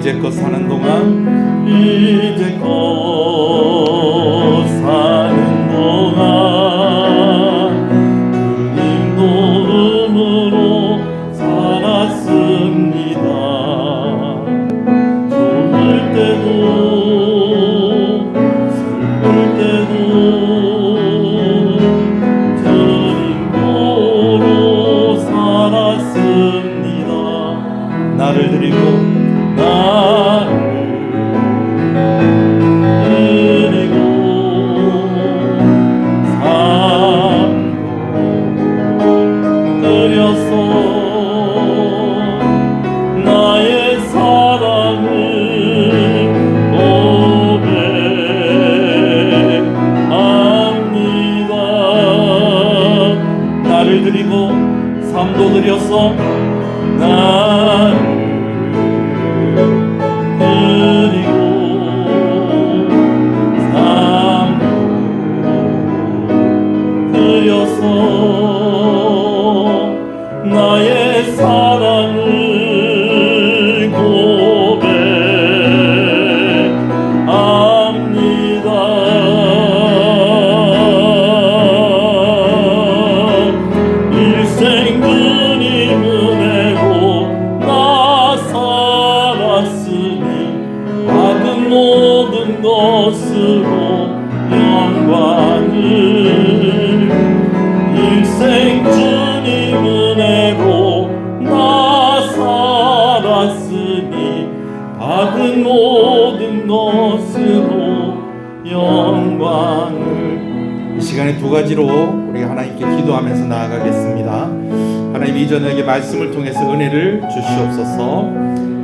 이제껏 사는 동안 주님 도움으로 살았습니다. 좋을 때도 슬플 때도 주님 도로 살았습니다. 나를 드리고 나의 사랑을 고백합니다. 나를 드리고 삶도 드렸어. 나를 드리고 삶도 드렸어. 나의 사랑을 고백합니다. 일생 주님 은혜로 나 살았으니 받은 모든 것으로 영광을 일생 주님 은혜로 나 살았으니 받은 모든 것으로 영광을. 이 시간에 두 가지로 우리가 하나님께 기도하면서 나아가겠습니다. 하나님, 이 저녁에 말씀을 통해서 은혜를 주시옵소서.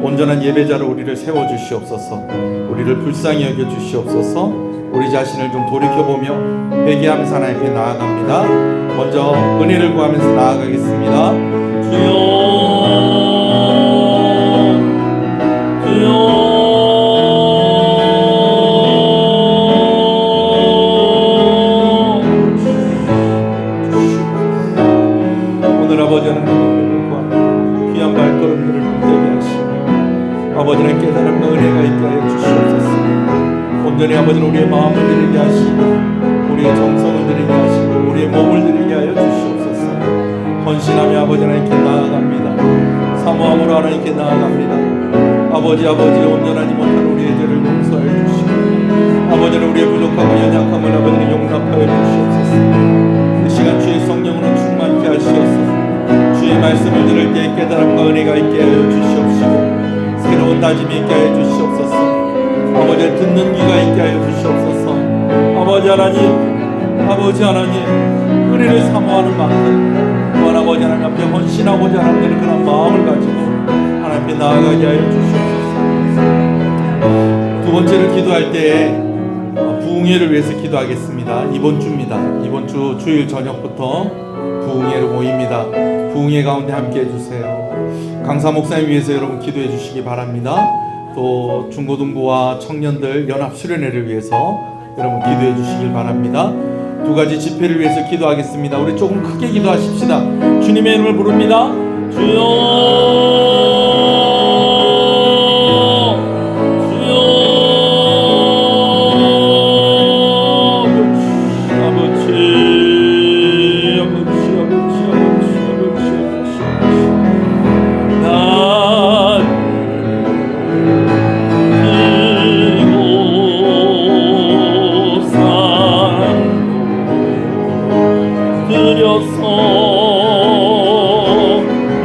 온전한 예배자로 우리를 세워주시옵소서. 우리를 불쌍히 여겨주시옵소서. 우리 자신을 좀 돌이켜보며 회개하면서 하나님 앞에 나아갑니다. 먼저 은혜를 구하면서 나아가겠습니다. 주여, 주여, 오늘 아버지 하나님 귀한 발걸음들을 되게 하시고 아버지는 깨달음과 은혜가 있게 하여 주시옵소서. 온전히 아버지는 우리의 마음을 드리게 하시고 우리의 정성을 드리게 하시고 우리의 몸을 드리게 하여 주시옵소서. 헌신하며 아버지 하나님께 나아갑니다. 사모함으로 하나님께 나아갑니다. 아버지 온전하지 못한 우리의 죄를 용서하여 주시고 아버지는 우리의 부족하고 연약함을 아버지는 용납하여 주시옵소서. 이 시간 주의 성령으로 충만케 하시옵소서. 주의 말씀을 들을 때 깨달음과 은혜가 있게 하여 주시옵시고 새로운 다짐이 있게 하여 주시옵소서. 아버지 듣는 귀가 있게 하여 주시옵소서. 아버지 하나님 은혜를 사모하는 만큼 또한 아버지 하나님 앞에 헌신하고자 하는 그런 마음을 가지고 하나님 앞에 나아가게 하여 주시옵소서. 두 번째를 기도할 때에 부흥회를 위해서 기도하겠습니다. 이번 주입니다. 이번 주 주일 저녁부터 부흥회로 모입니다. 부흥회 가운데 함께 해주세요. 강사 목사님 위해서 여러분 기도해 주시기 바랍니다. 또 중고등부와 청년들 연합 수련회를 위해서 여러분 기도해 주시길 바랍니다. 두 가지 집회를 위해서 기도하겠습니다. 우리 조금 크게 기도하십시다. 주님의 이름을 부릅니다. 주여,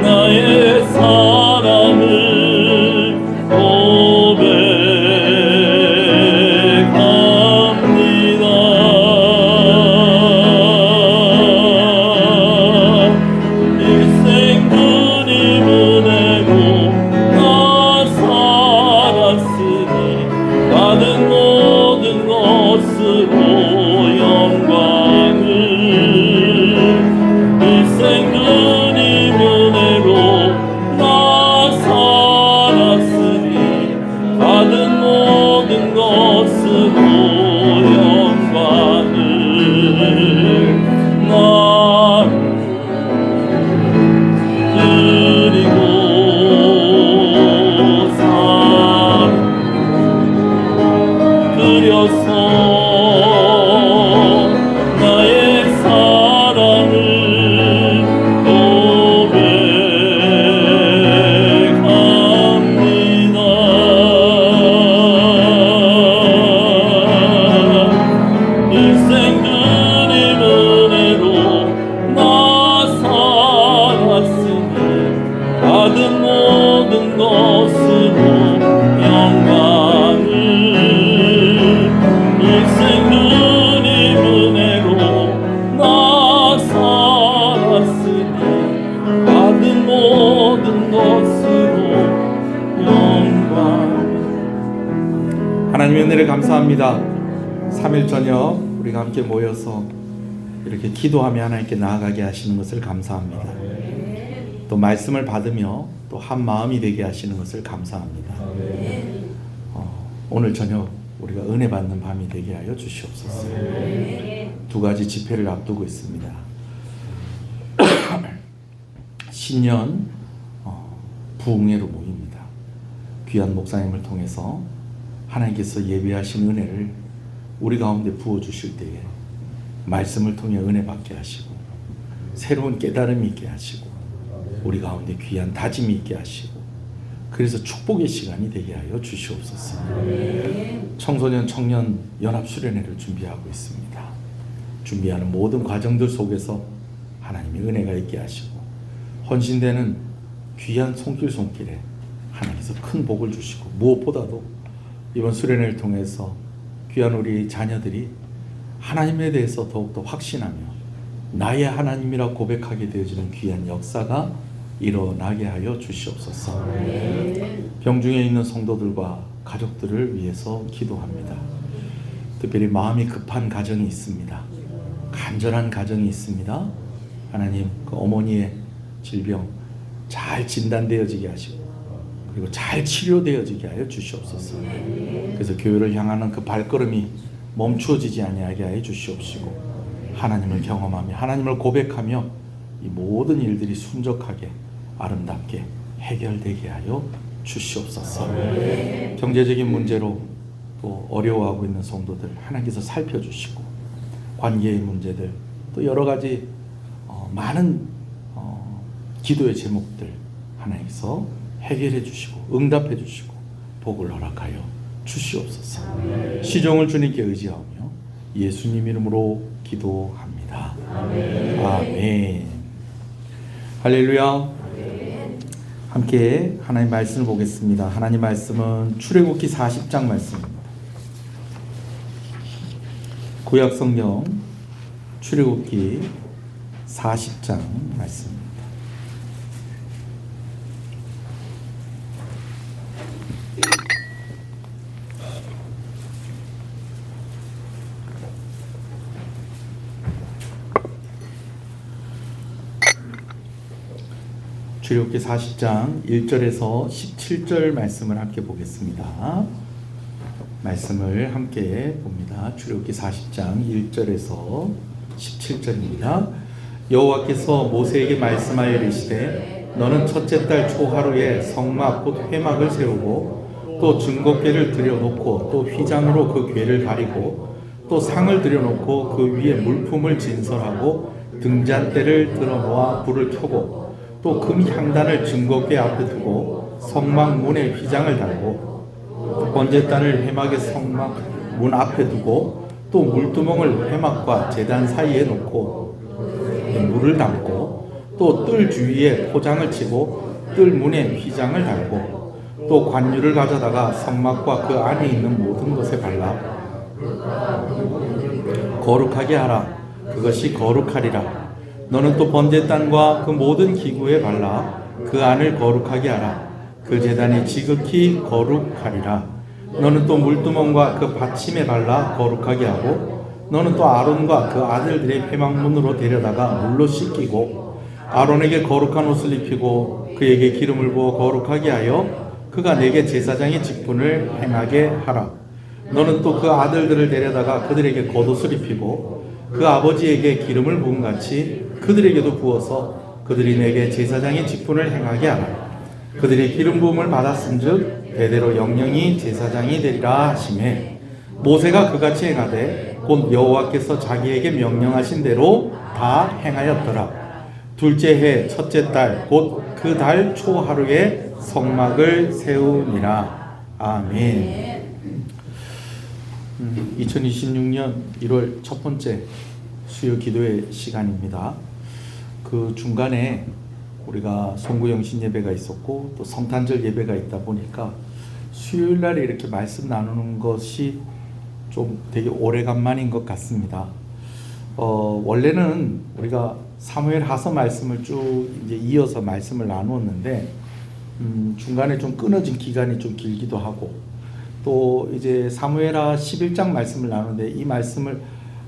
나의 사랑 감사합니다. 3일 저녁 우리가 함께 모여서 이렇게 기도하며 하나님께 나아가게 하시는 것을 감사합니다. 또 말씀을 받으며 또 한 마음이 되게 하시는 것을 감사합니다. 오늘 저녁 우리가 은혜 받는 밤이 되게 하여 주시옵소서. 두 가지 집회를 앞두고 있습니다. 신년 부흥회로 모입니다. 귀한 목사님을 통해서 하나님께서 예비하신 은혜를 우리 가운데 부어주실 때에 말씀을 통해 은혜 받게 하시고 새로운 깨달음이 있게 하시고 우리 가운데 귀한 다짐이 있게 하시고 그래서 축복의 시간이 되게 하여 주시옵소서. 청소년 청년 연합 수련회를 준비하고 있습니다. 준비하는 모든 과정들 속에서 하나님의 은혜가 있게 하시고 헌신되는 귀한 손길에 하나님께서 큰 복을 주시고 무엇보다도 이번 수련회를 통해서 귀한 우리 자녀들이 하나님에 대해서 더욱더 확신하며 나의 하나님이라 고백하게 되어지는 귀한 역사가 일어나게 하여 주시옵소서. 병중에 있는 성도들과 가족들을 위해서 기도합니다. 특별히 마음이 급한 가정이 있습니다. 간절한 가정이 있습니다. 하나님 그 어머니의 질병 잘 진단되어지게 하시고 그리고 잘 치료되어지게 하여 주시옵소서. 그래서 교회를 향하는 그 발걸음이 멈추어지지 아니하게 하여 주시옵시고 하나님을 경험하며 하나님을 고백하며 이 모든 일들이 순적하게 아름답게 해결되게 하여 주시옵소서. 경제적인 문제로 또 어려워하고 있는 성도들 하나님께서 살펴주시고 관계의 문제들 또 여러 가지 많은 기도의 제목들 하나님께서 해결해 주시고 응답해 주시고 복을 허락하여 주시옵소서. 시종을 주님께 의지하며 예수님 이름으로 기도합니다. 아멘. 할렐루야. 함께 하나님 말씀을 보겠습니다. 하나님 말씀은 출애굽기 40장 말씀입니다. 구약 성경 출애굽기 40장 말씀입니다. 출애굽기 40장 1절에서 17절 말씀을 함께 보겠습니다. 말씀을 함께 봅니다. 출애굽기 40장 1절에서 17절입니다. 여호와께서 모세에게 말씀하여 이르시되 너는 첫째 달 초하루에 성막 곧 회막을 세우고 또 증거궤를 들여놓고 또 휘장으로 그 궤를 가리고 또 상을 들여놓고 그 위에 물품을 진설하고 등잔대를 들어놓아 불을 켜고 또 금 향단을 증거궤 앞에 두고 성막 문에 휘장을 달고 번제단을 회막의 성막 문 앞에 두고 또 물두멍을 회막과 제단 사이에 놓고 물을 담고 또 뜰 주위에 포장을 치고 뜰 문에 휘장을 달고 또 관유를 가져다가 성막과 그 안에 있는 모든 것에 발라 거룩하게 하라. 그것이 거룩하리라. 너는 또 번제단과 그 모든 기구에 발라 그 안을 거룩하게 하라. 그 제단이 지극히 거룩하리라. 너는 또 물두멍과 그 받침에 발라 거룩하게 하고 너는 또 아론과 그 아들들의 회막문으로 데려다가 물로 씻기고 아론에게 거룩한 옷을 입히고 그에게 기름을 부어 거룩하게 하여 그가 내게 제사장의 직분을 행하게 하라. 너는 또 그 아들들을 데려다가 그들에게 겉옷을 입히고 그 아버지에게 기름을 부은 같이 그들에게도 부어서 그들이 내게 제사장의 직분을 행하게 하라. 그들이 기름 부음을 받았은즉 대대로 영영이 제사장이 되리라 하시매 모세가 그같이 행하되 곧 여호와께서 자기에게 명령하신 대로 다 행하였더라. 둘째 해 첫째 달 곧 그 달 초하루에 성막을 세우니라. 아멘. 2026년 1월 첫 번째 수요 기도의 시간입니다. 그 중간에 우리가 송구영신 예배가 있었고 또 성탄절 예배가 있다 보니까 수요일 날에 이렇게 말씀 나누는 것이 좀 되게 오래간만인 것 같습니다. 원래는 우리가 사무엘 하서 말씀을 쭉 이제 이어서 말씀을 나누었는데 중간에 좀 끊어진 기간이 좀 길기도 하고 또 이제 사무엘하 11장 말씀을 나누는데 이 말씀을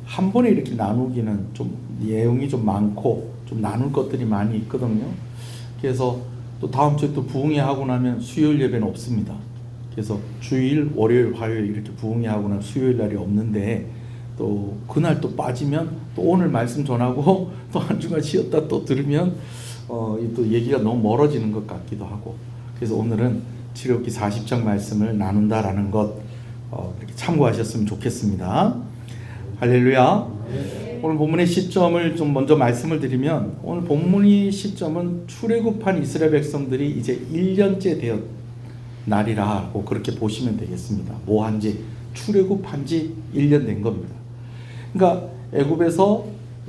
한 번에 이렇게 나누기는 좀 내용이 좀 많고 좀 나눌 것들이 많이 있거든요. 그래서 또 다음 주에 또 부흥회 하고 나면 수요일 예배는 없습니다. 그래서 주일, 월요일, 화요일 이렇게 부흥회 하고 나면 수요일 날이 없는데 또 그날 또 빠지면 또 오늘 말씀 전하고 또 한 주간 쉬었다 또 들으면 또 얘기가 너무 멀어지는 것 같기도 하고, 그래서 오늘은 출애굽기 40장 말씀을 나눈다라는 것 이렇게 참고하셨으면 좋겠습니다. 할렐루야. 오늘 본문의 시점을 좀 먼저 말씀을 드리면, 오늘 본문의 시점은 출애굽한 이스라엘 백성들이 이제 1년째 되었 날이라고 그렇게 보시면 되겠습니다. 뭐 한지 출애굽한 지 1년 된 겁니다. 그러니까 애굽에서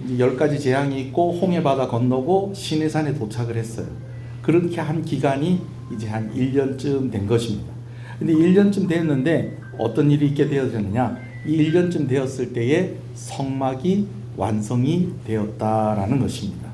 10가지 재앙이 있고 홍해바다 건너고 시내산에 도착을 했어요. 그렇게 한 기간이 이제 한 1년쯤 된 것입니다. 근데 1년쯤 됐는데 어떤 일이 있게 되어졌느냐? 이 1년쯤 되었을 때에 성막이 완성이 되었다라는 것입니다.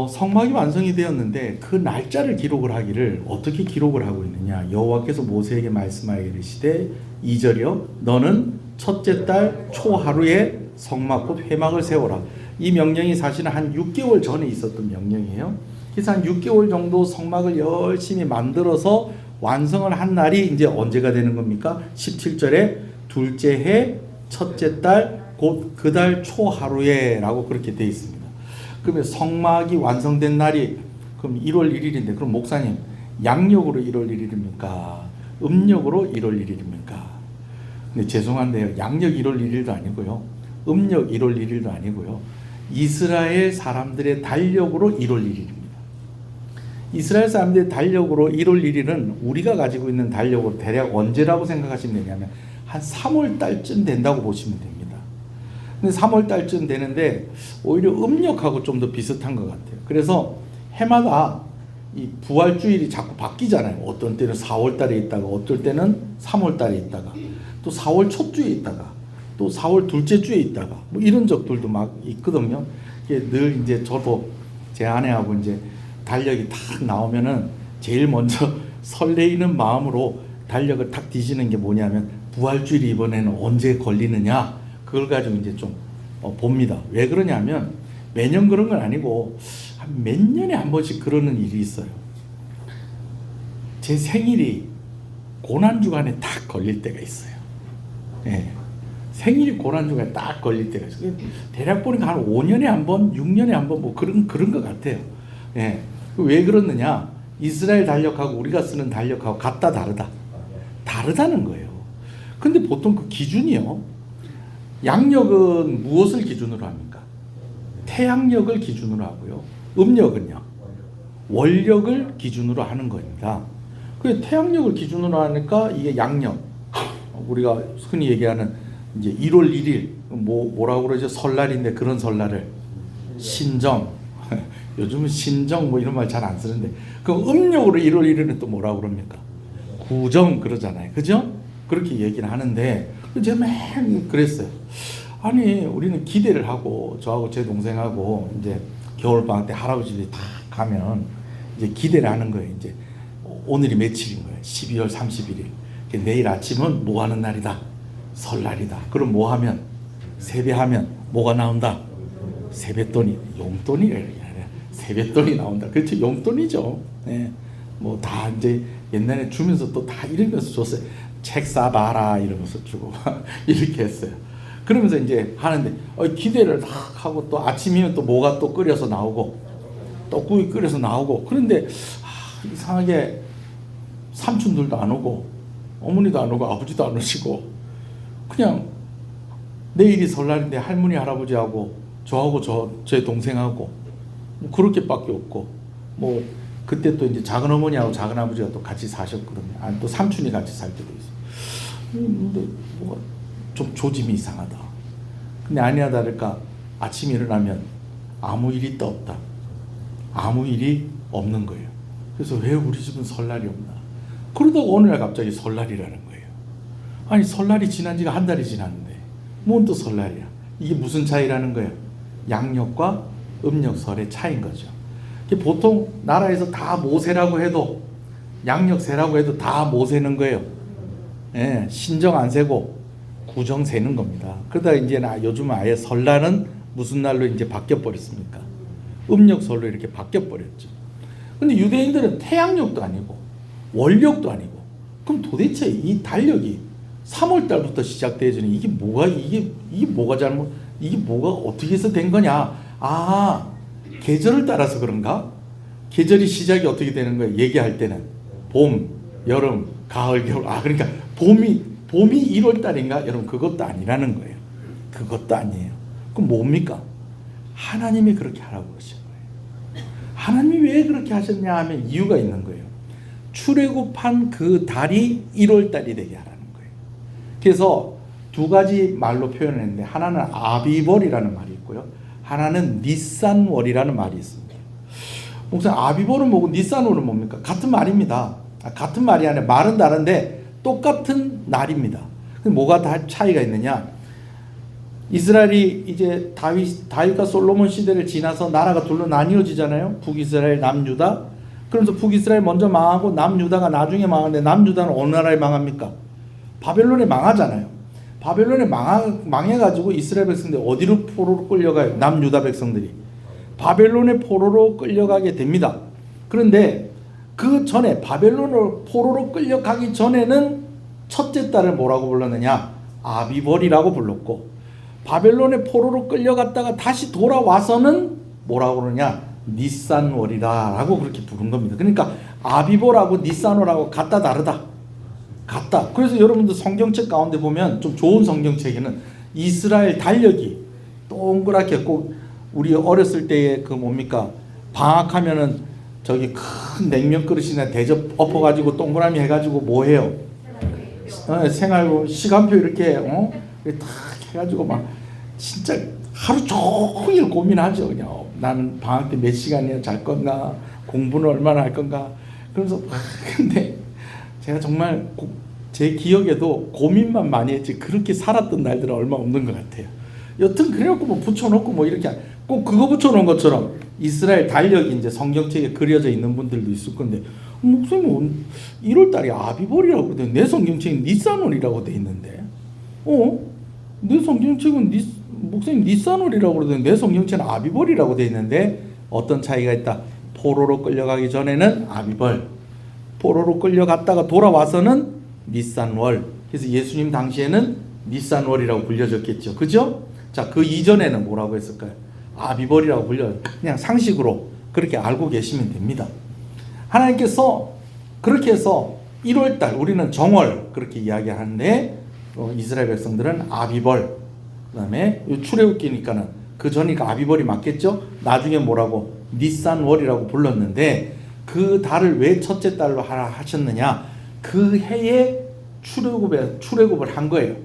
성막이 완성이 되었는데 그 날짜를 기록을 하기를 어떻게 기록을 하고 있느냐? 여호와께서 모세에게 말씀하여 이르시되 2절이요 너는 첫째 달 초하루에 성막 곧 회막을 세워라. 이 명령이 사실은 한 6개월 전에 있었던 명령이에요. 그래서 한 6개월 정도 성막을 열심히 만들어서 완성을 한 날이 이제 언제가 되는 겁니까? 17절에 둘째 해 첫째 달 곧 그 달 초하루에 라고 그렇게 되어 있습니다. 그러면 성막이 완성된 날이 그럼 1월 1일인데 그럼 목사님 양력으로 1월 1일입니까? 음력으로 1월 1일입니까? 근데 죄송한데요. 양력 1월 1일도 아니고요. 음력 1월 1일도 아니고요. 이스라엘 사람들의 달력으로 1월 1일입니다. 이스라엘 사람들의 달력으로 1월 1일은 우리가 가지고 있는 달력으로 대략 언제라고 생각하시면 되냐면 한 3월 달쯤 된다고 보시면 됩니다. 근데 3월 달쯤 되는데 오히려 음력하고 좀 더 비슷한 것 같아요. 그래서 해마다 이 부활주일이 자꾸 바뀌잖아요. 어떤 때는 4월 달에 있다가 어떨 때는 3월 달에 있다가 또 4월 첫 주에 있다가 또 4월 둘째 주에 있다가 뭐 이런 적들도 막 있거든요. 이게 늘 이제 저도 제 아내하고 이제 달력이 탁 나오면은 제일 먼저 설레이는 마음으로 달력을 탁 뒤지는 게 뭐냐면 부활주일이 이번에는 언제 걸리느냐 그걸 가지고 이제 좀 봅니다. 왜 그러냐면 매년 그런 건 아니고 한 몇 년에 한 번씩 그러는 일이 있어요. 제 생일이 고난주간에 딱 걸릴 때가 있어요. 예. 생일이 고난주간에 딱 걸릴 때가 있어요. 대략 보니까 한 5년에 한 번, 6년에 한 번 뭐 그런 것 같아요. 예. 왜 그러느냐? 이스라엘 달력하고 우리가 쓰는 달력하고 같다 다르다. 다르다는 거예요. 근데 보통 그 기준이요. 양력은 무엇을 기준으로 합니까? 태양력을 기준으로 하고요. 음력은요. 월력을 기준으로 하는 겁니다. 그 태양력을 기준으로 하니까 이게 양력. 우리가 흔히 얘기하는 이제 1월 1일 뭐라고 그러죠? 설날인데 그런 설날을 신정. 요즘은 신정 뭐 이런 말 잘 안 쓰는데 그 음력으로 1월 1일은 또 뭐라고 그럽니까? 구정 그러잖아요. 그죠? 그렇게 얘기를 하는데 제가 맨 그랬어요. 아니 우리는 기대를 하고 저하고 제 동생하고 이제 겨울방학 때 할아버지들이 다 가면 이제 기대를 하는 거예요. 이제 오늘이 며칠인 거예요. 12월 31일. 내일 아침은 뭐 하는 날이다. 설날이다. 그럼 뭐 하면? 세배하면 뭐가 나온다? 세뱃돈이, 용돈이 아니라 세뱃돈이 나온다. 그렇죠. 용돈이죠. 네. 뭐 다 이제 옛날에 주면서 또 다 이러면서 줬어요. 책 사봐라 이러면서 주고 이렇게 했어요. 그러면서 이제 하는데 기대를 다 하고 또 아침이면 또 뭐가 또 끓여서 나오고 떡국이 끓여서 나오고 그런데 이상하게 삼촌들도 안 오고 어머니도 안 오고 아버지도 안 오시고 그냥 내일이 설날인데 할머니 할아버지하고 저하고 제 동생하고 뭐 그렇게밖에 없고 뭐 그때 또 이제 작은 어머니하고 작은 아버지가 또 같이 사셨거든요. 아니 또 삼촌이 같이 살 때도 있어. 근데 뭐가 좀 조짐이 이상하다. 근데 아니나 다를까 아침에 일어나면 아무 일이 또 없다. 아무 일이 없는 거예요. 그래서 왜 우리 집은 설날이 없나? 그러다가 어느 날 갑자기 설날이라는 거예요. 아니 설날이 지난 지가 한 달이 지났는데 뭔 또 설날이야? 이게 무슨 차이라는 거예요? 양력과 음력설의 차이인 거죠. 보통 나라에서 다 모세라고 해도 양력세라고 해도 다 모세는 거예요. 예, 신정 안 세고 구정 세는 겁니다. 그러다 이제 요즘 아예 설날은 무슨 날로 이제 바뀌어 버렸습니까? 음력설로 이렇게 바뀌어 버렸죠. 근데 유대인들은 태양력도 아니고 월력도 아니고, 그럼 도대체 이 달력이 3월 달부터 시작되어지는 이게 뭐가 잘못, 이게 뭐가 어떻게 해서 된 거냐? 아, 계절을 따라서 그런가? 계절이 시작이 어떻게 되는 거예요? 얘기할 때는 봄, 여름, 가을, 겨울. 아, 그러니까 봄이 1월 달인가? 여러분, 그것도 아니라는 거예요. 그것도 아니에요. 그럼 뭡니까? 하나님이 그렇게 하라고 그러신 거예요. 하나님이 왜 그렇게 하셨냐 하면 이유가 있는 거예요. 출애굽한 그 달이 1월 달이 되게 하라는 거예요. 그래서 두 가지 말로 표현했는데, 하나는 아비벌이라는 말이 있고요, 하나는 니산월이라는 말이 있습니다. 목사님, 아비벌은 뭐고 니산월은 뭡니까? 같은 말입니다. 같은 말이 아니라 말은 다른데 똑같은 날입니다. 뭐가 다 차이가 있느냐? 이스라엘이 이제 다윗과 솔로몬 시대를 지나서 나라가 둘로 나뉘어지잖아요. 북이스라엘, 남유다. 그러면서 북이스라엘 먼저 망하고 남유다가 나중에 망하는데, 남유다는 어느 나라에 망합니까? 바벨론에 망하잖아요. 바벨론에 망해가지고 이스라엘 백성들이 어디로 포로로 끌려가요? 남유다 백성들이 바벨론의 포로로 끌려가게 됩니다. 그런데 그 전에 바벨론으로 포로로 끌려가기 전에는 첫째 달을 뭐라고 불렀느냐? 아비벌이라고 불렀고, 바벨론의 포로로 끌려갔다가 다시 돌아와서는 뭐라고 그러냐? 니산월이라고 그렇게 부른 겁니다. 그러니까 아비벌하고 니산월하고 같다 다르다. 같다. 그래서 여러분들 성경책 가운데 보면 좀 좋은 성경책에는 이스라엘 달력이 동그랗게, 꼭 우리 어렸을 때의 그 뭡니까? 방학하면은 저기 큰 냉면 그릇이나 대접 엎어가지고 동그라미 해가지고 뭐 해요? 생활 시간표 이렇게 딱 해가지고 막 진짜 하루 종일 고민하죠. 그냥 나는 방학 때 몇 시간이나 잘 건가, 공부는 얼마나 할 건가. 그래서 근데 제가 정말 제 기억에도 고민만 많이 했지 그렇게 살았던 날들은 얼마 없는 것 같아요. 여튼 그래갖고 뭐 붙여놓고 뭐 이렇게 꼭 그거 붙여놓은 것처럼 이스라엘 달력이 이제 성경책에 그려져 있는 분들도 있을 건데, 목사님 1월달이 아비벌이라고 돼, 내 성경책은 니산월이라고 돼 있는데, 내 성경책은 목사님 니산월이라고 그러는데 내 성경책은 아비벌이라고 돼 있는데, 어떤 차이가 있다? 포로로 끌려가기 전에는 아비벌, 포로로 끌려갔다가 돌아와서는 니산월. 그래서 예수님 당시에는 니산월이라고 불려졌겠죠. 그죠? 자, 그 이전에는 뭐라고 했을까요? 아비벌이라고 불려요. 그냥 상식으로 그렇게 알고 계시면 됩니다. 하나님께서 그렇게 해서 1월달, 우리는 정월 그렇게 이야기하는데, 이스라엘 백성들은 아비벌, 그 다음에 출애굽기니까는 그 전이니까 아비벌이 맞겠죠? 나중에 뭐라고? 니산월이라고 불렀는데, 그 달을 왜 첫째 달로 하라 하셨느냐? 그 해에 출애굽을 한 거예요.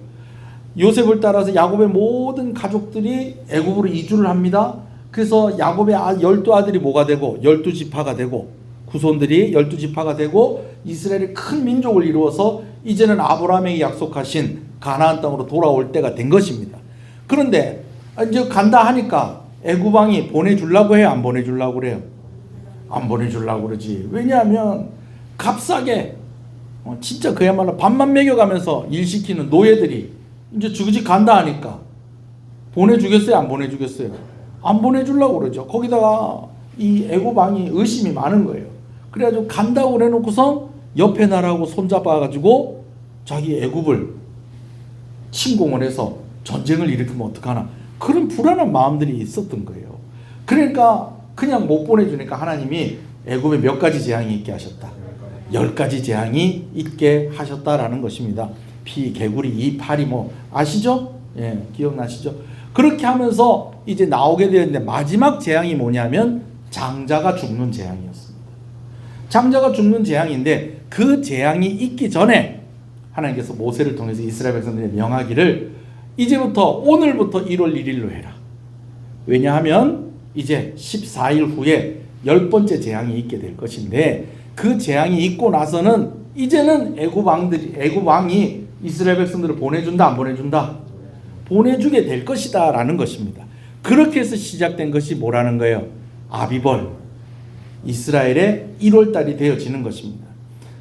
요셉을 따라서 야곱의 모든 가족들이 애굽으로 이주를 합니다. 그래서 야곱의 12아들이 뭐가 되고 12지파가 되고, 후손들이 12지파가 되고 이스라엘이 큰 민족을 이루어서 이제는 아브라함에게 약속하신 가나안 땅으로 돌아올 때가 된 것입니다. 그런데 이제 간다 하니까 애굽 왕이 보내주려고 해요? 안 보내주려고 그래요? 안 보내주려고 그러지. 왜냐하면 값싸게 진짜 그야말로 밥만 먹여가면서 일 시키는 노예들이 이제 주거지 간다 하니까 보내주겠어요? 안 보내주겠어요? 안 보내주려고 그러죠. 거기다가 이 애굽 왕이 의심이 많은 거예요. 그래가지고 간다고 그래놓고서 옆에 나라하고 손잡아가지고 자기 애굽을 침공을 해서 전쟁을 일으키면 어떡하나, 그런 불안한 마음들이 있었던 거예요. 그러니까 그냥 못 보내주니까 하나님이 애굽에 몇 가지 재앙이 있게 하셨다. 10가지 재앙이 있게 하셨다라는 것입니다. 피, 개구리, 이, 파리 뭐 아시죠? 예, 기억나시죠? 그렇게 하면서 이제 나오게 되었는데, 마지막 재앙이 뭐냐면 장자가 죽는 재앙이었습니다. 장자가 죽는 재앙인데, 그 재앙이 있기 전에 하나님께서 모세를 통해서 이스라엘 백성들에게 명하기를 이제부터 오늘부터 1월 1일로 해라. 왜냐하면 이제 14일 후에 10번째 재앙이 있게 될 것인데, 그 재앙이 있고 나서는 이제는 애굽 왕이 이스라엘 백성들을 보내준다, 안 보내준다? 보내주게 될 것이다 라는 것입니다. 그렇게 해서 시작된 것이 뭐라는 거예요? 아비벌, 이스라엘의 1월달이 되어지는 것입니다.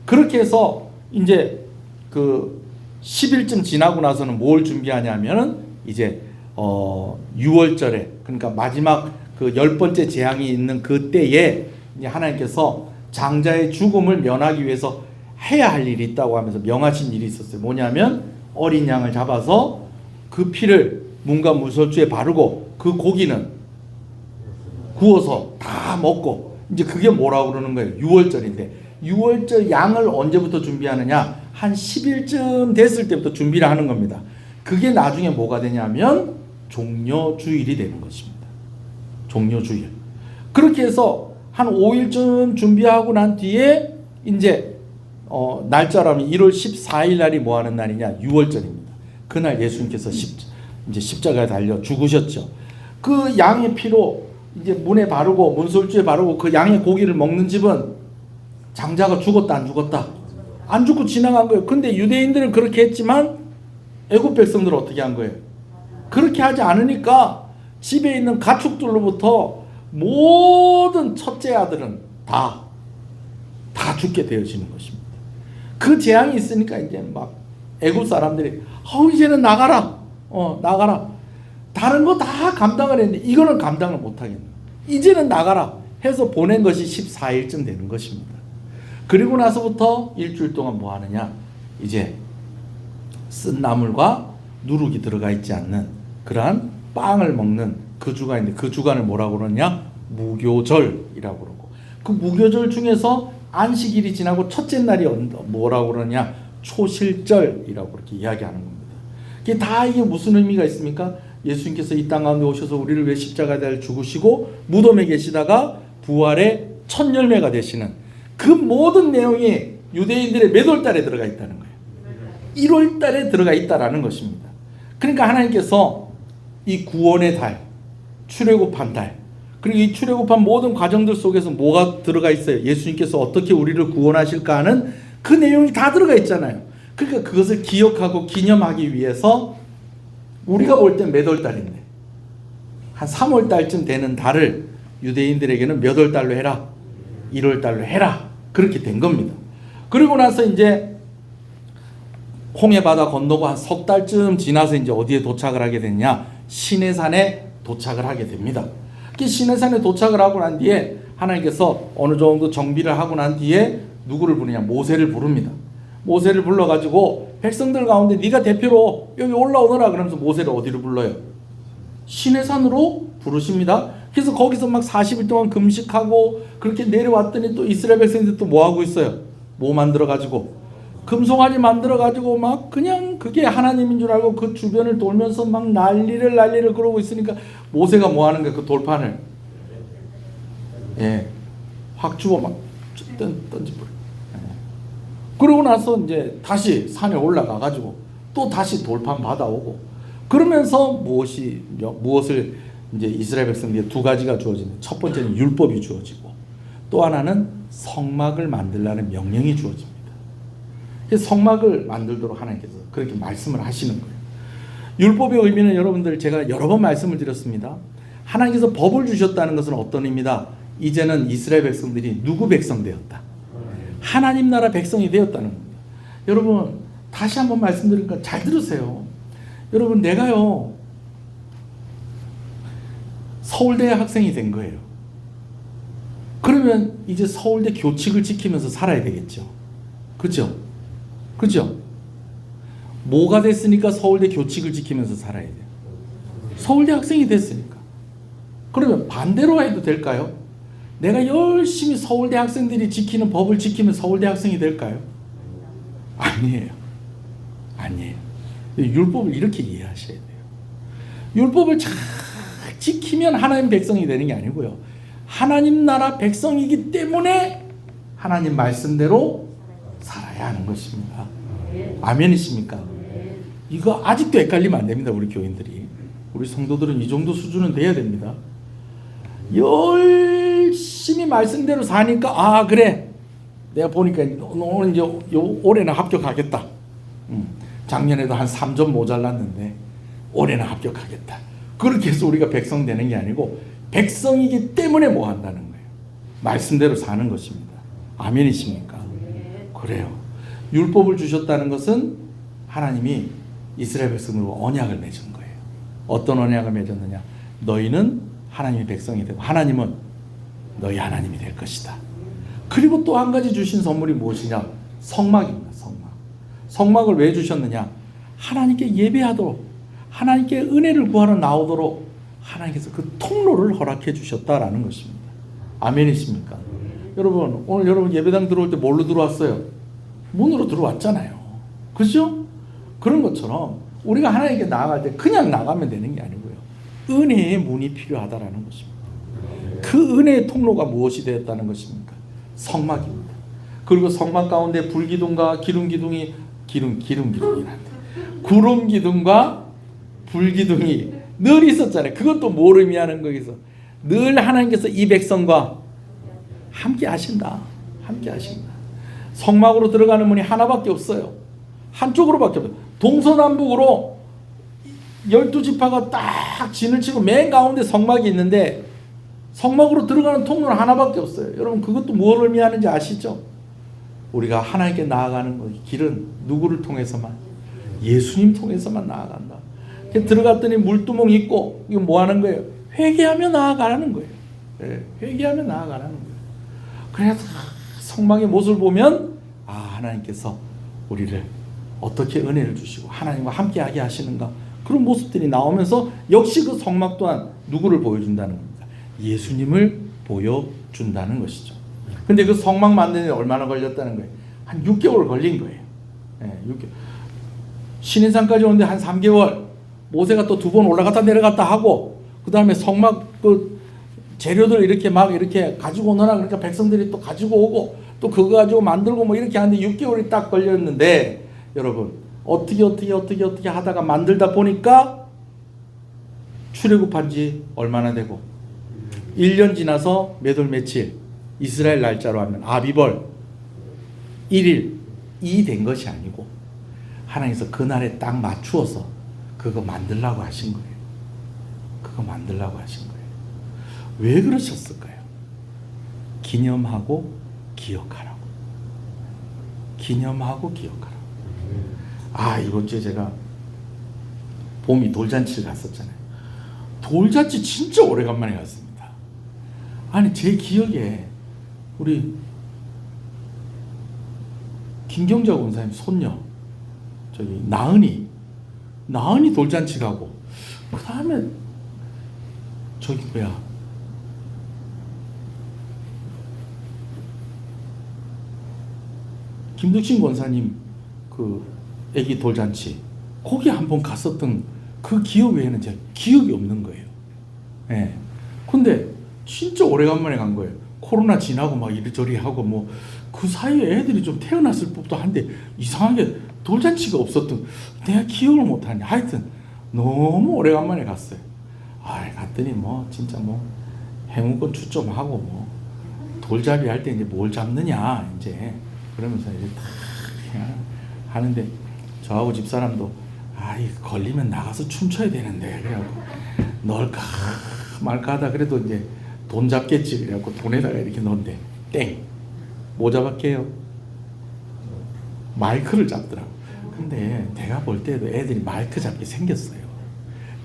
그렇게 해서 이제 그 10일쯤 지나고 나서는 뭘 준비하냐면은 이제 6월절에, 그러니까 마지막 그 10번째 재앙이 있는 그때에 이제 하나님께서 장자의 죽음을 면하기 위해서 해야 할 일이 있다고 하면서 명하신 일이 있었어요. 뭐냐면 어린 양을 잡아서 그 피를 문과 무설주에 바르고 그 고기는 구워서 다 먹고, 이제 그게 뭐라고 그러는 거예요? 6월절인데 6월절 양을 언제부터 준비하느냐? 한 10일쯤 됐을 때부터 준비를 하는 겁니다. 그게 나중에 뭐가 되냐면 종려주일이 되는 것입니다. 종려주일. 그렇게 해서 한 5일쯤 준비하고 난 뒤에 이제 날짜라면 1월 14일 날이 뭐 하는 날이냐? 6월절입니다. 그날 예수님께서 이제 십자가에 달려 죽으셨죠. 그 양의 피로 이제 문에 바르고 문설주에 바르고 그 양의 고기를 먹는 집은 장자가 죽었다 안 죽었다? 안 죽고 지나간 거예요. 근데 유대인들은 그렇게 했지만 애굽 백성들은 어떻게 한 거예요? 그렇게 하지 않으니까 집에 있는 가축들로부터 모든 첫째 아들은 다 죽게 되어지는 것입니다. 그 재앙이 있으니까 이제 막 애굽 사람들이 이제는 나가라. 나가라. 다른 거 다 감당을 했는데 이거는 감당을 못 하겠네. 이제는 나가라 해서 보낸 것이 14일쯤 되는 것입니다. 그리고 나서부터 일주일 동안 뭐 하느냐? 이제 쓴 나물과 누룩이 들어가 있지 않는 그러한 빵을 먹는 그 주간인데, 그 주간을 뭐라고 그러냐? 무교절이라고 그러고, 그 무교절 중에서 안식일이 지나고 첫째 날이 뭐라고 그러냐? 초실절이라고 그렇게 이야기하는 겁니다. 이게 무슨 의미가 있습니까? 예수님께서 이 땅 가운데 오셔서 우리를 위해 십자가에 달려 죽으시고 무덤에 계시다가 부활의 첫 열매가 되시는 그 모든 내용이 유대인들의 몇 월 달에 들어가 있다는 거예요. 1월 달에 들어가 있다라는 것입니다. 그러니까 하나님께서 이 구원의 달, 출애굽한 달, 그리고 이 출애굽한 모든 과정들 속에서 뭐가 들어가 있어요? 예수님께서 어떻게 우리를 구원하실까 하는 그 내용이 다 들어가 있잖아요. 그러니까 그것을 기억하고 기념하기 위해서 우리가 볼 땐 몇 월 달인데 한 3월 달쯤 되는 달을 유대인들에게는 몇 월 달로 해라? 1월 달로 해라. 그렇게 된 겁니다. 그리고 나서 이제 홍해 바다 건너고 한 석 달쯤 지나서 이제 어디에 도착을 하게 됐냐? 시내산에 도착을 하게 됩니다. 시내산에 도착을 하고 난 뒤에 하나님께서 어느 정도 정비를 하고 난 뒤에 누구를 부르냐? 모세를 부릅니다. 모세를 불러가지고 백성들 가운데 네가 대표로 여기 올라오너라 그러면서 모세를 어디로 불러요? 시내산으로 부르십니다. 그래서 거기서 막 40일 동안 금식하고 그렇게 내려왔더니 또 이스라엘 백성들이 또 뭐 하고 있어요? 뭐 만들어가지고 금송아지 만들어가지고 막 그냥 그게 하나님인 줄 알고 그 주변을 돌면서 막 난리를 그러고 있으니까 모세가 뭐 하는 거야? 그 돌판을 확 주워 막 던져버려. 그러고 나서 이제 다시 산에 올라가 가지고 또 다시 돌판 받아오고 그러면서 무엇을 이제 이스라엘 백성들이 두 가지가 주어집니다. 첫 번째는 율법이 주어지고 또 하나는 성막을 만들라는 명령이 주어집니다. 그래서 성막을 만들도록 하나님께서 그렇게 말씀을 하시는 거예요. 율법의 의미는 여러분들 제가 여러 번 말씀을 드렸습니다. 하나님께서 법을 주셨다는 것은 어떤 의미다? 이제는 이스라엘 백성들이 누구 백성 되었다? 하나님 나라 백성이 되었다는 겁니다. 여러분 다시 한번 말씀드리니까 잘 들으세요. 여러분 내가요 서울대 학생이 된 거예요. 그러면 이제 서울대 교칙을 지키면서 살아야 되겠죠. 그죠? 뭐가 됐으니까 서울대 교칙을 지키면서 살아야 돼요? 서울대 학생이 됐으니까. 그러면 반대로 해도 될까요? 내가 열심히 서울대 학생들이 지키는 법을 지키면 서울대 학생이 될까요? 아니에요. 율법을 이렇게 이해하셔야 돼요. 율법을 잘 지키면 하나님 백성이 되는 게 아니고요. 하나님 나라 백성이기 때문에 하나님 말씀대로 살아야 하는 것입니다. 아멘이십니까? 이거 아직도 헷갈리면 안 됩니다. 우리 교인들이. 우리 성도들은 이 정도 수준은 돼야 됩니다. 열심히 말씀대로 사니까 그래 내가 보니까 오늘 이제 올해는 합격하겠다. 작년에도 한 3점 모자랐는데 올해는 합격하겠다. 그렇게 해서 우리가 백성 되는 게 아니고 백성이기 때문에 뭐 한다는 거예요? 말씀대로 사는 것입니다. 아멘이십니까? 그래요. 율법을 주셨다는 것은 하나님이 이스라엘 백성으로 언약을 맺은 거예요. 어떤 언약을 맺었느냐? 너희는 하나님의 백성이 되고 하나님은 너희 하나님이 될 것이다. 그리고 또 한 가지 주신 선물이 무엇이냐? 성막입니다. 성막. 성막을 왜 주셨느냐? 하나님께 예배하도록, 하나님께 은혜를 구하러 나오도록 하나님께서 그 통로를 허락해 주셨다라는 것입니다. 아멘이십니까? 여러분, 오늘 여러분 예배당 들어올 때 뭘로 들어왔어요? 문으로 들어왔잖아요. 그죠? 그런 것처럼 우리가 하나님께 나아갈 때 그냥 나가면 되는 게 아니고요. 은혜의 문이 필요하다라는 것입니다. 그 은혜의 통로가 무엇이 되었다는 것입니까? 성막입니다. 그리고 성막 가운데 불기둥과 기름기둥이 구름기둥과 불기둥이 늘 있었잖아요. 그것도 뭘 의미하는 거기서 늘 하나님께서 이 백성과 함께 하신다. 함께 하신다. 성막으로 들어가는 문이 하나밖에 없어요. 한쪽으로밖에 없어요. 동서남북으로 12지파가 딱 진을 치고 맨 가운데 성막이 있는데 성막으로 들어가는 통로는 하나밖에 없어요. 여러분 그것도 뭘 의미하는지 아시죠? 우리가 하나님께 나아가는 길은 누구를 통해서만? 예수님 통해서만 나아간다. 들어갔더니 물두멍 있고 이거 뭐 하는 거예요? 회개하며 나아가라는 거예요. 네, 회개하며 나아가라는 거예요. 그래서 성막의 모습을 보면 하나님께서 우리를 어떻게 은혜를 주시고 하나님과 함께하게 하시는가 그런 모습들이 나오면서 역시 그 성막 또한 누구를 보여준다는 겁니다. 예수님을 보여준다는 것이죠. 근데 그 성막 만드는 데 얼마나 걸렸다는 거예요? 한 6개월 걸린 거예요. 네, 6개월. 신인산까지 오는데 한 3개월. 모세가 또 2번 올라갔다 내려갔다 하고 그 다음에 성막 그 재료들 이렇게 막 이렇게 가지고 오느라 그러니까 백성들이 또 가지고 오고 또 그거 가지고 만들고 뭐 이렇게 하는데 6개월이 딱 걸렸는데 여러분 어떻게 하다가 만들다 보니까 출애굽한 지 얼마나 되고 1년 지나서 몇 월 며칠 이스라엘 날짜로 하면 아비벌 1일이 된 것이 아니고 하나님께서 그날에 딱 맞추어서 그거 만들라고 하신 거예요. 그거 만들라고 하신 거예요. 왜 그러셨을까요? 기념하고 기억하라고. 기념하고 기억하라고. 이번 주에 제가 봄이 돌잔치를 갔었잖아요. 돌잔치 진짜 오래간만에 갔습니다. 아니 제 기억에 우리 김경자 원사님 손녀 저기 나은이 돌잔치 가고 그 다음에 저기 김덕신 권사님 그 애기 돌잔치 거기 한번 갔었던 그 기억 외에는 제가 기억이 없는 거예요. 예. 근데 진짜 오래간만에 간 거예요. 코로나 지나고 막 이리저리 하고 뭐 그 사이에 애들이 좀 태어났을 법도 한데 이상하게 돌잔치가 없었던 내가 기억을 못하냐. 하여튼 너무 오래간만에 갔어요. 갔더니 뭐 진짜 뭐 해문권 추첨하고 뭐 돌잡이 할 때 이제 뭘 잡느냐 이제 그러면서 이제 다 하는데 저하고 집사람도 이거 걸리면 나가서 춤춰야 되는데 그래갖고 넣을까 말까 하다 그래도 이제 돈 잡겠지 그래갖고 돈에다가 이렇게 넣는데 땡! 뭐 잡았게요? 마이크를 잡더라고. 근데 내가 볼 때도 애들이 마이크 잡게 생겼어요.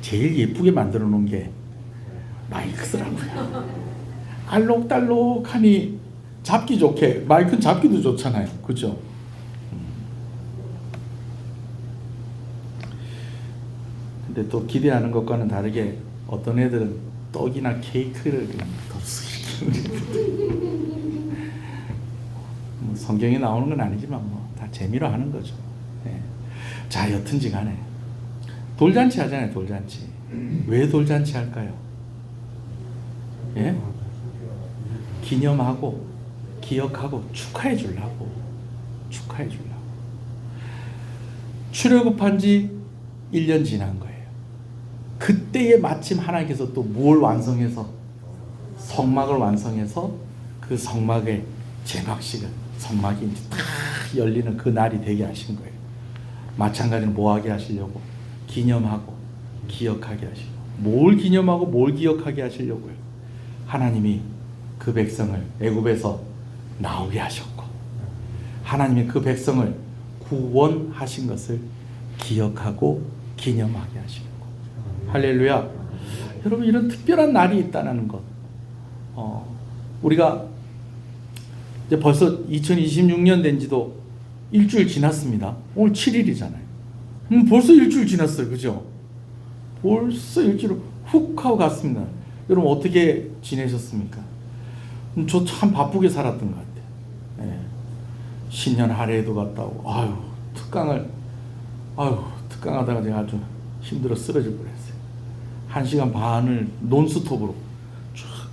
제일 예쁘게 만들어 놓은 게 마이크더라고요. 알록달록하니 잡기 좋게, 마이크는 잡기도 좋잖아요. 그죠? 근데 또 기대하는 것과는 다르게 어떤 애들은 떡이나 케이크를 그냥 뭐 성경에 나오는 건 아니지만 뭐 다 재미로 하는 거죠. 네. 자, 여튼지 간에 돌잔치 하잖아요. 돌잔치. 왜 돌잔치 할까요? 예? 기념하고 기억하고 축하해 주려고. 축하해 주려고. 출애굽한 지 1년 지난 거예요. 그때에 마침 하나님께서 또 뭘 완성해서 성막을 완성해서 그 성막의 제막식을 성막이 이제 다 열리는 그 날이 되게 하신 거예요. 마찬가지로 뭐 하게 하시려고? 기념하고 기억하게 하시고. 뭘 기념하고 뭘 기억하게 하시려고요? 하나님이 그 백성을 애굽에서 나오게 하셨고 하나님이 그 백성을 구원하신 것을 기억하고 기념하게 하시는 것. 할렐루야. 여러분, 이런 특별한 날이 있다는 것. 우리가 이제 벌써 2026년 된 지도 일주일 지났습니다. 오늘 7일이잖아요. 벌써 일주일 지났어요. 그죠? 벌써 일주일 훅 하고 갔습니다. 여러분, 어떻게 지내셨습니까? 저 참 바쁘게 살았던 것 같아요. 예. 신년 할애에도 갔다 오고, 특강하다가 제가 아주 힘들어 쓰러질 뻔했어요. 1시간 반을 논스톱으로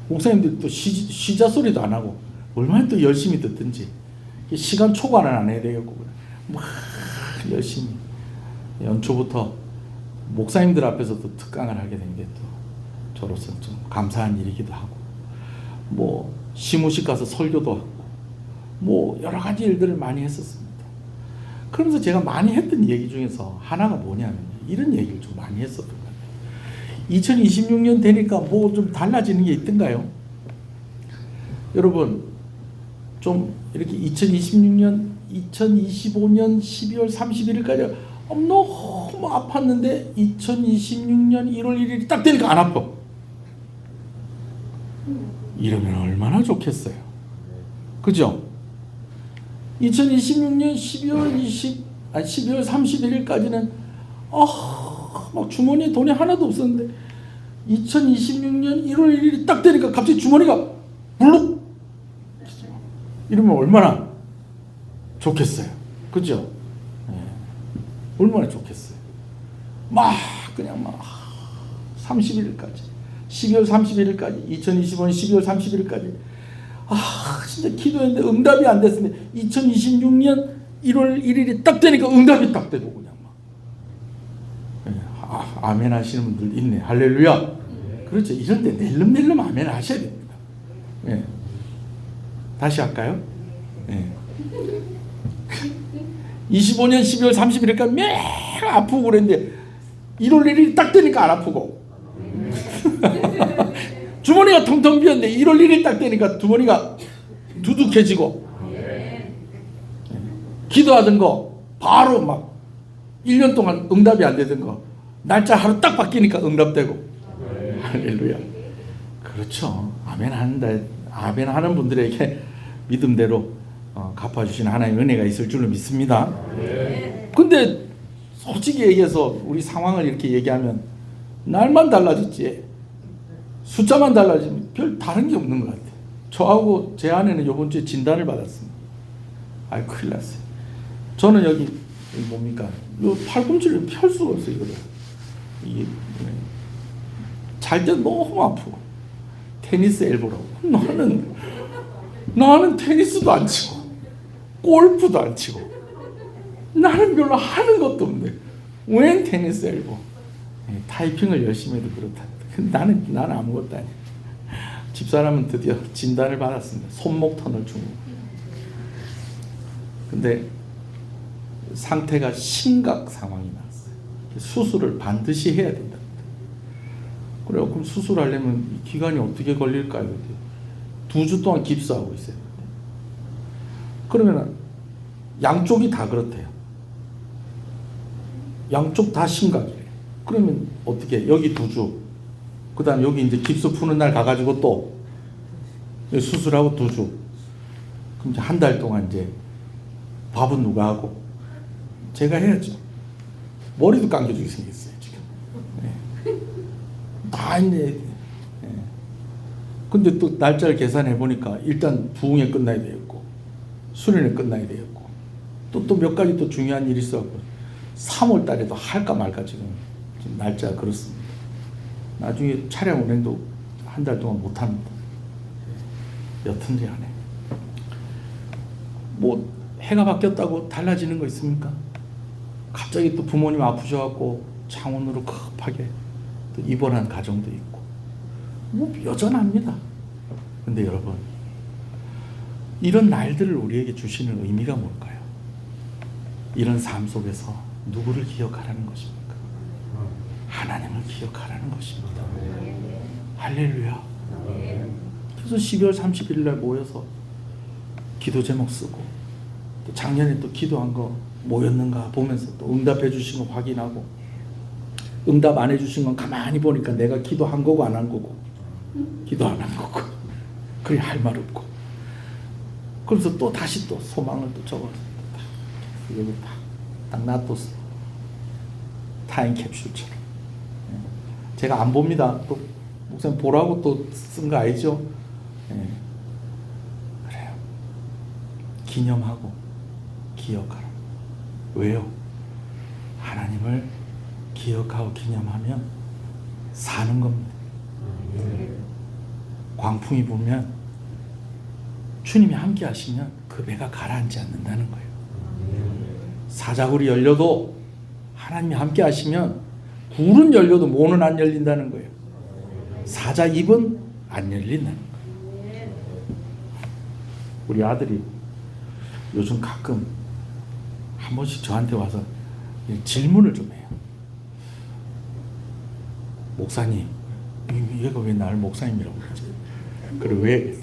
목사님들 또 시자 소리도 안 하고 얼마나 또 열심히 듣든지 시간 초과는 안 해야 되겠고 막 열심히 연초부터 목사님들 앞에서도 특강을 하게 된 게 또 저로서 좀 감사한 일이기도 하고, 뭐 시무식 가서 설교도 하고, 뭐 여러 가지 일들을 많이 했었습니다. 그러면서 제가 많이 했던 얘기 중에서 하나가 뭐냐면 이런 얘기를 좀 많이 했었던 것 같아요. 2026년 되니까 뭐 좀 달라지는 게 있던가요? 여러분, 좀 이렇게 2025년 12월 31일까지 너무 아팠는데 2026년 1월 1일이 딱 되니까 안 아파. 이러면 얼마나 좋겠어요. 그죠? 2026년 12월 31일까지는 막 주머니에 돈이 하나도 없었는데 2026년 1월 1일이 딱 되니까 갑자기 주머니가 불룩! 이러면 얼마나 좋겠어요. 그죠? 네. 얼마나 좋겠어요. 그냥 31일까지 12월 31일까지 2025년 12월 31일까지 진짜 기도했는데 응답이 안 됐습니다. 2026년 1월 1일이 딱 되니까 응답이 딱 되고 그냥 아멘 하시는 분들 있네. 할렐루야. 그렇죠. 이럴 때 낼름낼름 아멘 하셔야 됩니다. 예. 다시 할까요? 예. 25년 12월 31일까지 매일 아프고 그랬는데 1월 1일이 딱 되니까 안 아프고 주머니가 텅텅 비었는데 1월 1일 딱 되니까 주머니가 두둑해지고, 기도하던 거 바로 막 1년 동안 응답이 안 되던 거 날짜 하루 딱 바뀌니까 응답되고. 할렐루야. 그렇죠. 아멘 하는 분들에게 믿음대로 갚아주시는 하나님의 은혜가 있을 줄로 믿습니다. 근데 솔직히 얘기해서 우리 상황을 이렇게 얘기하면 날만 달라졌지 숫자만 달라지면 별 다른 게 없는 것 같아요. 저하고 제 아내는 이번 주에 진단을 받았습니다. 큰일 났어요. 저는 여기 뭡니까? 요 팔꿈치를 펼 수가 없어요. 이거를. 이게 잘 때 너무 아프고 테니스 엘보라고. 나는 테니스도 안 치고 골프도 안 치고 나는 별로 하는 것도 없는데 웬 테니스 엘보. 타이핑을 열심히 해도 그렇다. 근데 나는 아무것도 아니야. 집사람은 드디어 진단을 받았습니다. 손목턴을 준 거. 근데 상태가 심각 상황이 나왔어요. 수술을 반드시 해야 된다. 그래요. 그럼 수술하려면 기간이 어떻게 걸릴까요? 2주 동안 깁스하고 있어요. 그러면 양쪽이 다 그렇대요. 양쪽 다 심각이래요. 그러면 어떻게? 여기 2주, 그 다음 여기 이제 깁스 푸는 날 가가지고 또 수술하고 2주. 그럼 이제 한 달 동안 이제 밥은 누가 하고? 제가 해야죠. 머리도 감겨주게 생겼어요 지금. 다 있네. 근데 또 날짜를 계산해 보니까 일단 부흥회 끝나야 되겠고 수련회 끝나야 되겠고 또 몇 가지 또 중요한 일이 있어갖고 3월 달에도 할까 말까 지금 날짜가 그렇습니다. 나중에 차량 운행도 한 달 동안 못 합니다. 여튼간에 뭐 해가 바뀌었다고 달라지는 거 있습니까? 갑자기 또 부모님 아프셔갖고 창원으로 급하게 또 입원한 가정도 있고 뭐 여전합니다. 근데 여러분, 이런 날들을 우리에게 주시는 의미가 뭘까요? 이런 삶 속에서 누구를 기억하라는 것입니까? 하나님을 기억하라는 것입니다. 할렐루야. 그래서 12월 31일 날 모여서 기도 제목 쓰고 또 작년에 또 기도한 거 뭐였는가 보면서 또 응답해 주신 거 확인하고, 응답 안 해주신 건 가만히 보니까 내가 기도한 거고 안 한 거고, 기도 안 한 거고, 그래 할 말 없고, 그래서 또 다시 또 소망을 또 적어서 여기 딱 놔뒀어. 타임캡슐처럼. 제가 안 봅니다. 또 목사님 보라고 또 쓴 거 아니죠? 그래요. 기념하고 기억하라. 왜요? 하나님을 기억하고 기념하면 사는 겁니다. 광풍이 불면 주님이 함께 하시면 그 배가 가라앉지 않는다는 거예요. 사자굴이 열려도 하나님이 함께 하시면 굴은 열려도 모는 안 열린다는 거예요. 사자 입은 안 열린다는 거예요. 우리 아들이 요즘 가끔 한 번씩 저한테 와서 질문을 좀 해요. 목사님, 얘가 왜 나를 목사님이라고 그러지? 그래 왜?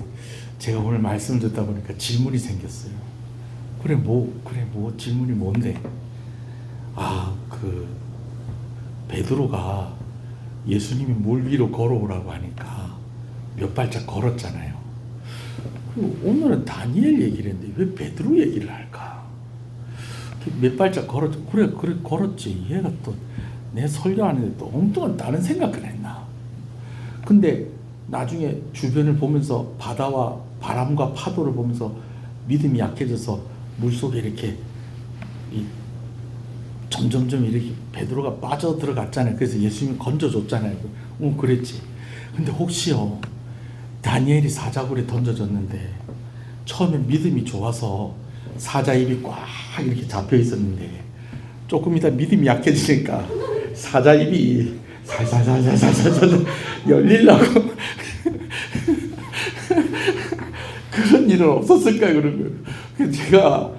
제가 오늘 말씀 듣다 보니까 질문이 생겼어요. 그래 뭐 질문이 뭔데? 그 베드로가 예수님이 물 위로 걸어오라고 하니까 몇 발짝 걸었잖아요. 그리고 오늘은 다니엘 얘기를 했는데 왜 베드로 얘기를 할까? 몇 발짝 걸었지. 그래 걸었지. 얘가 또 내 설교하는데 또 엉뚱한 다른 생각을 했나? 근데 나중에 주변을 보면서 바다와 바람과 파도를 보면서 믿음이 약해져서 물속에 이렇게 점점점 이렇게 베드로가 빠져 들어갔잖아요. 그래서 예수님이 건져줬잖아요. 그랬지. 근데 혹시요, 다니엘이 사자굴에 던져졌는데 처음에 믿음이 좋아서 사자 입이 꽉 이렇게 잡혀 있었는데 조금 이따 믿음이 약해지니까 사자 입이 살살살살살살 열리려고 그런 일은 없었을까 그런 거예요. 그래서 제가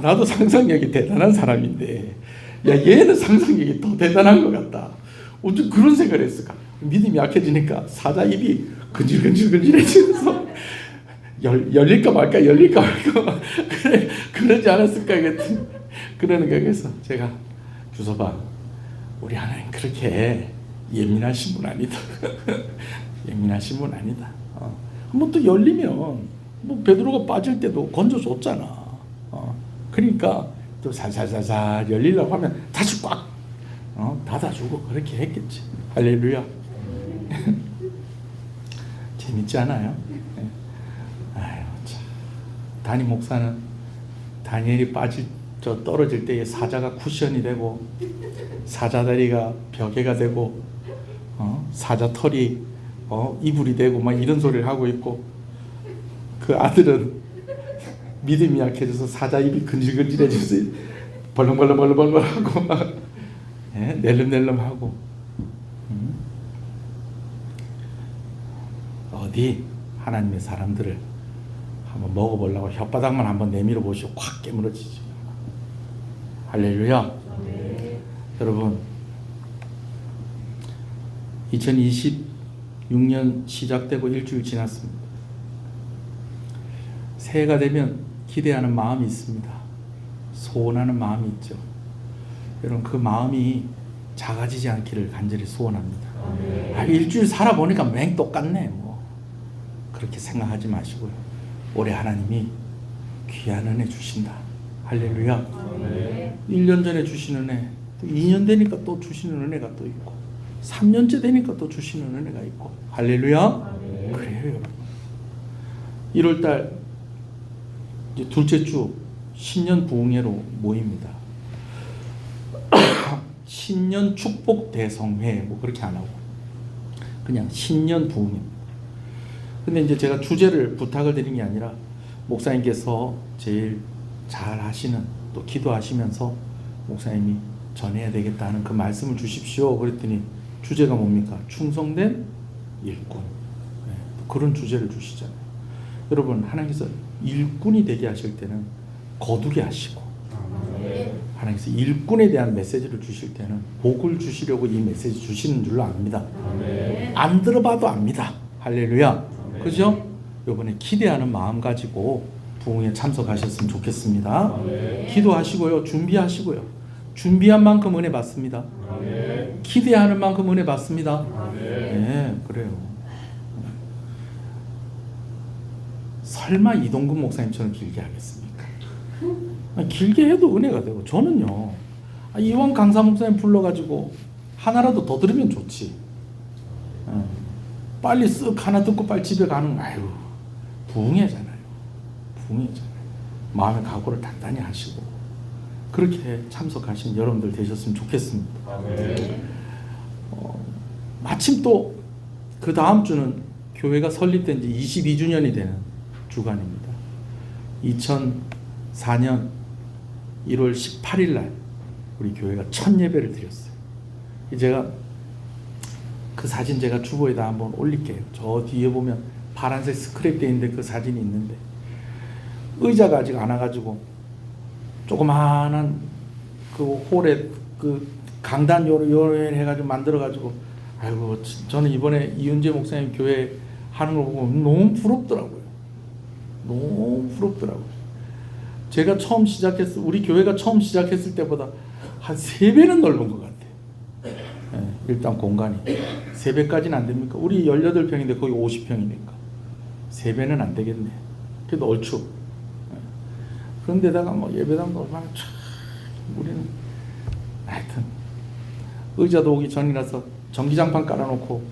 나도 상상력이 대단한 사람인데 얘는 상상력이 더 대단한 것 같다. 어쩜 그런 생각을 했을까? 믿음이 약해지니까 사자 입이 근질근질해지면서 열릴까 말까 그러지 않았을까 그러는 거예요. 그래서 제가 주서봐, 우리 하나님 그렇게 예민하신 분 아니다. 예민하신 분 아니다. 한번 또 열리면 뭐 베드로가 빠질 때도 건져줬잖아. 그러니까 또 살살살살 열리려고 하면 다시 꽉 닫아주고 그렇게 했겠지. 할렐루야. 재밌지 않아요? 아유, 참. 담임 목사는 다니엘이 떨어질 때에 사자가 쿠션이 되고 사자 다리가 벽에가 되고 사자 털이 이불이 되고 막 이런 소리를 하고 있고, 그 아들은 믿음이 약해져서 사자 입이 근질근질해져서 벌렁벌렁 하고 막 낼름낼름 하고. 어디 하나님의 사람들을 한번 먹어보려고 혓바닥만 한번 내밀어 보시고 확 깨물어지죠. 할렐루야. 여러분, 2026년 시작되고 일주일 지났습니다. 새해가 되면 기대하는 마음이 있습니다. 소원하는 마음이 있죠. 여러분, 그 마음이 작아지지 않기를 간절히 소원합니다. 일주일 살아보니까 맹 똑같네 뭐 그렇게 생각하지 마시고요. 올해 하나님이 귀한 은혜 주신다. 할렐루야. 1년 전에 주신 은혜, 또 2년 되니까 또 주시는 은혜가 또 있고, 3년째 되니까 또 주시는 은혜가 있고. 할렐루야. 그래요. 1월달 이제 둘째 주 신년 부흥회로 모입니다. 신년 축복 대성회 뭐 그렇게 안 하고 그냥 신년 부흥입니다. 근데 이제 제가 주제를 부탁을 드린 게 아니라 목사님께서 제일 잘 하시는, 또 기도하시면서 목사님이 전해야 되겠다는 그 말씀을 주십시오. 그랬더니 주제가 뭡니까? 충성된 일꾼. 그런 주제를 주시잖아요. 여러분, 하나님께서 일꾼이 되게 하실 때는 거두게 하시고, 하나님께서 일꾼에 대한 메시지를 주실 때는 복을 주시려고 이 메시지 주시는 줄로 압니다. 안 들어봐도 압니다. 할렐루야. 그죠? 이번에 기대하는 마음 가지고 부흥에 참석하셨으면 좋겠습니다. 기도하시고요. 준비하시고요. 준비한 만큼 은혜 받습니다. 기대하는 만큼 은혜 받습니다. 네, 그래요. 설마 이동근 목사님처럼 길게 하겠습니까? 길게 해도 은혜가 되고, 저는요, 이왕 강사 목사님 불러가지고 하나라도 더 들으면 좋지. 빨리 쓱 하나 듣고 빨리 집에 가는 거, 아유, 부흥회잖아요. 부흥회잖아요. 마음의 각오를 단단히 하시고 그렇게 참석하신 여러분들 되셨으면 좋겠습니다. 마침 또 그 다음 주는 교회가 설립된 지 22주년이 되는 주간입니다. 2004년 1월 18일 날 우리 교회가 첫 예배를 드렸어요. 제가 그 사진 제가 주보에다 한번 올릴게요. 저 뒤에 보면 파란색 스크랩 되어 있는데 그 사진이 있는데, 의자가 아직 안 와가지고 조그마한 그 홀에 그 강단 요래 해가지고 만들어가지고, 아이고, 저는 이번에 이윤재 목사님 교회 하는 걸 보고 너무 부럽더라고요. 너무 부럽더라고요. 제가 처음 우리 교회가 처음 시작했을 때보다 한 3배는 넓은 것 같아요. 네, 일단 공간이 3배까지는 안 됩니까? 우리 18평인데 거기 50평이니까 3배는 안 되겠네. 그래도 얼추. 네. 그런데다가 뭐 예배당도 얼마나 우리는 하여튼 의자도 오기 전이라서 전기장판 깔아놓고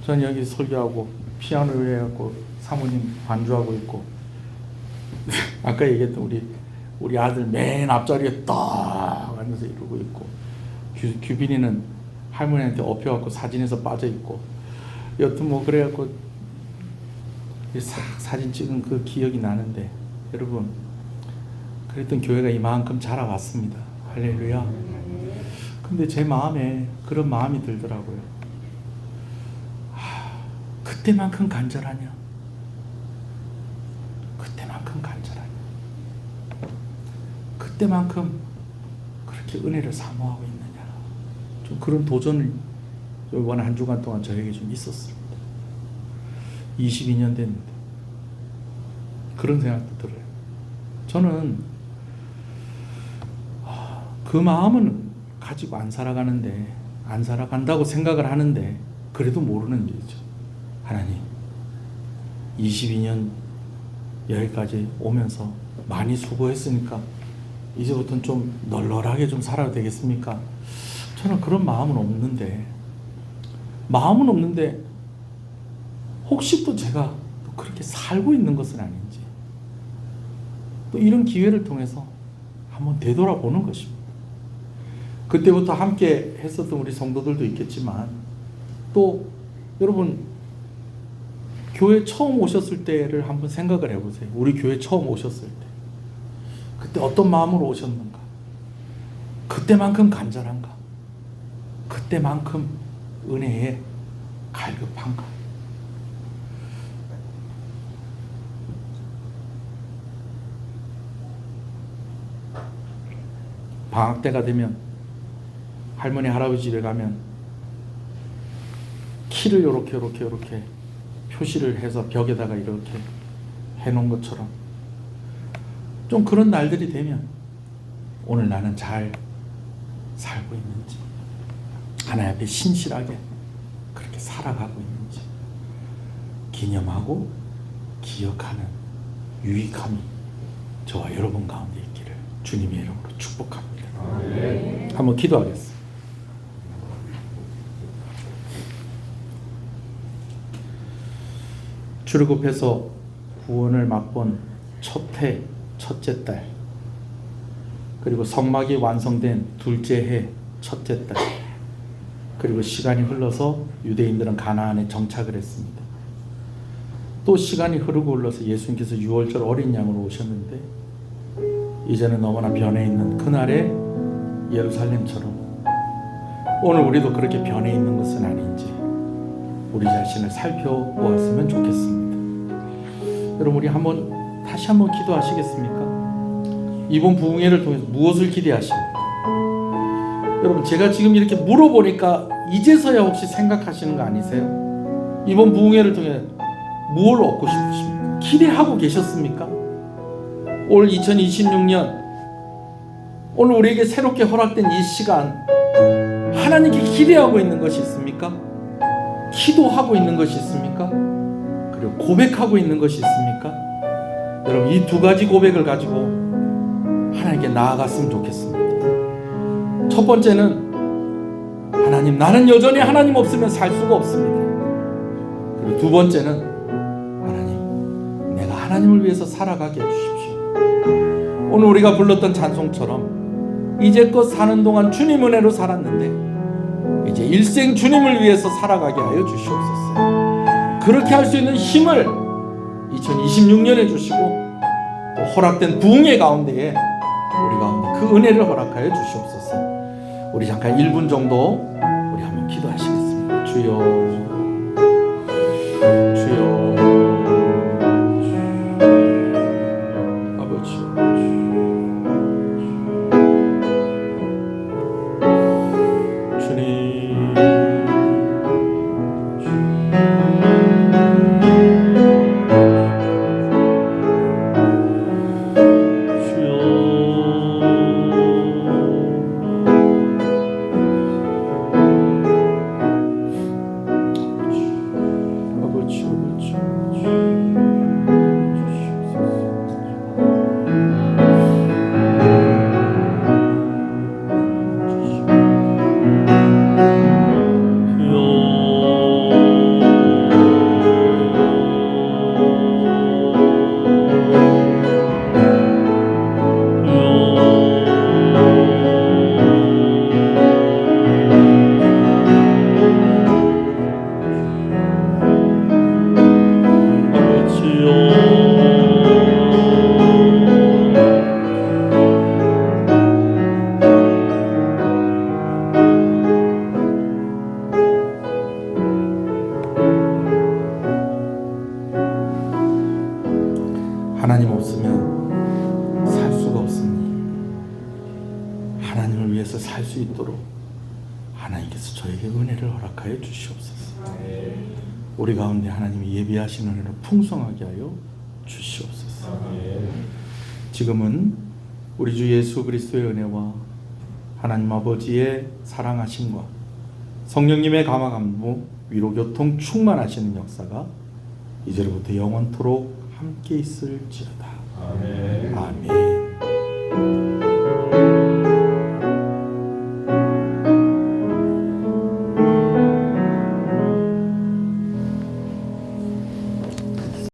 전 여기 설교하고 피아노 해갖고 사모님 반주하고 있고 아까 얘기했던 우리 아들 맨 앞자리에 딱 앉아서 이러고 있고, 규빈이는 할머니한테 업혀갖고 사진에서 빠져 있고, 여튼 뭐 그래갖고 사진 찍은 그 기억이 나는데, 여러분 그랬던 교회가 이만큼 자라왔습니다. 할렐루야. 근데 제 마음에 그런 마음이 들더라고요. 그때만큼 간절하냐? 그때만큼 간절하냐? 그때만큼 그렇게 은혜를 사모하고 있느냐? 좀 그런 도전을 이번 한 주간 동안 저에게 좀 있었습니다. 22년 됐는데 그런 생각도 들어요. 저는 그 마음은 가지고 안 살아간다고 생각을 하는데, 그래도 모르는 일이죠. 하나님, 22년 여기까지 오면서 많이 수고했으니까 이제부터는 좀 널널하게 좀 살아도 되겠습니까? 저는 그런 마음은 없는데 혹시 또 제가 또 그렇게 살고 있는 것은 아닌지, 또 이런 기회를 통해서 한번 되돌아보는 것입니다. 그때부터 함께 했었던 우리 성도들도 있겠지만, 또 여러분 교회 처음 오셨을 때를 한번 생각을 해보세요. 우리 교회 처음 오셨을 때 그때 어떤 마음으로 오셨는가? 그때만큼 간절한가? 그때만큼 은혜에 갈급한가? 방학 때가 되면 할머니 할아버지 집에 가면 키를 요렇게 표시를 해서 벽에다가 이렇게 해놓은 것처럼, 좀 그런 날들이 되면 오늘 나는 잘 살고 있는지, 하나님 앞에 신실하게 그렇게 살아가고 있는지 기념하고 기억하는 유익함이 저와 여러분 가운데 있기를 주님의 이름으로 축복합니다. 한번 기도하겠습니다. 출애굽해서 구원을 맛본 첫해 첫째 달, 그리고 성막이 완성된 둘째 해 첫째 달, 그리고 시간이 흘러서 유대인들은 가나안에 정착을 했습니다. 또 시간이 흘러서 예수님께서 유월절 어린 양으로 오셨는데, 이제는 너무나 변해 있는 그날의 예루살렘처럼 오늘 우리도 그렇게 변해 있는 것은 아닌지 우리 자신을 살펴보았으면 좋겠습니다. 여러분, 우리 다시 한번 기도하시겠습니까? 이번 부흥회를 통해서 무엇을 기대하십니까? 여러분, 제가 지금 이렇게 물어보니까 이제서야 혹시 생각하시는 거 아니세요? 이번 부흥회를 통해 무엇을 얻고 싶으십니까? 기대하고 계셨습니까? 올 2026년 오늘 우리에게 새롭게 허락된 이 시간 하나님께 기대하고 있는 것이 있습니까? 기도하고 있는 것이 있습니까? 그리고 고백하고 있는 것이 있습니까? 여러분 이 두 가지 고백을 가지고 하나님께 나아갔으면 좋겠습니다. 첫 번째는 하나님, 나는 여전히 하나님 없으면 살 수가 없습니다. 그리고 두 번째는 하나님, 내가 하나님을 위해서 살아가게 해주십시오. 오늘 우리가 불렀던 찬송처럼 이제껏 사는 동안 주님 은혜로 살았는데 이제 일생 주님을 위해서 살아가게 하여 주시옵소서. 그렇게 할 수 있는 힘을 2026년에 주시고 또 허락된 부흥의 가운데에 우리 가운데 그 은혜를 허락하여 주시옵소서. 우리 잠깐 1분 정도 우리 한번 기도하시겠습니다. 주여, 주여, 아버지, 주님. 하나님 없으면 살 수가 없으니 하나님을 위해서 살 수 있도록 하나님께서 저에게 은혜를 허락하여 주시옵소서. 우리 가운데 하나님이 예비하신 은혜로 풍성하게 하여 주시옵소서. 지금은 우리 주 예수 그리스도의 은혜와 하나님 아버지의 사랑하심과 성령님의 감화감무 위로교통 충만하시는 역사가 이제로부터 영원토록 함께 있을지어다. 아멘.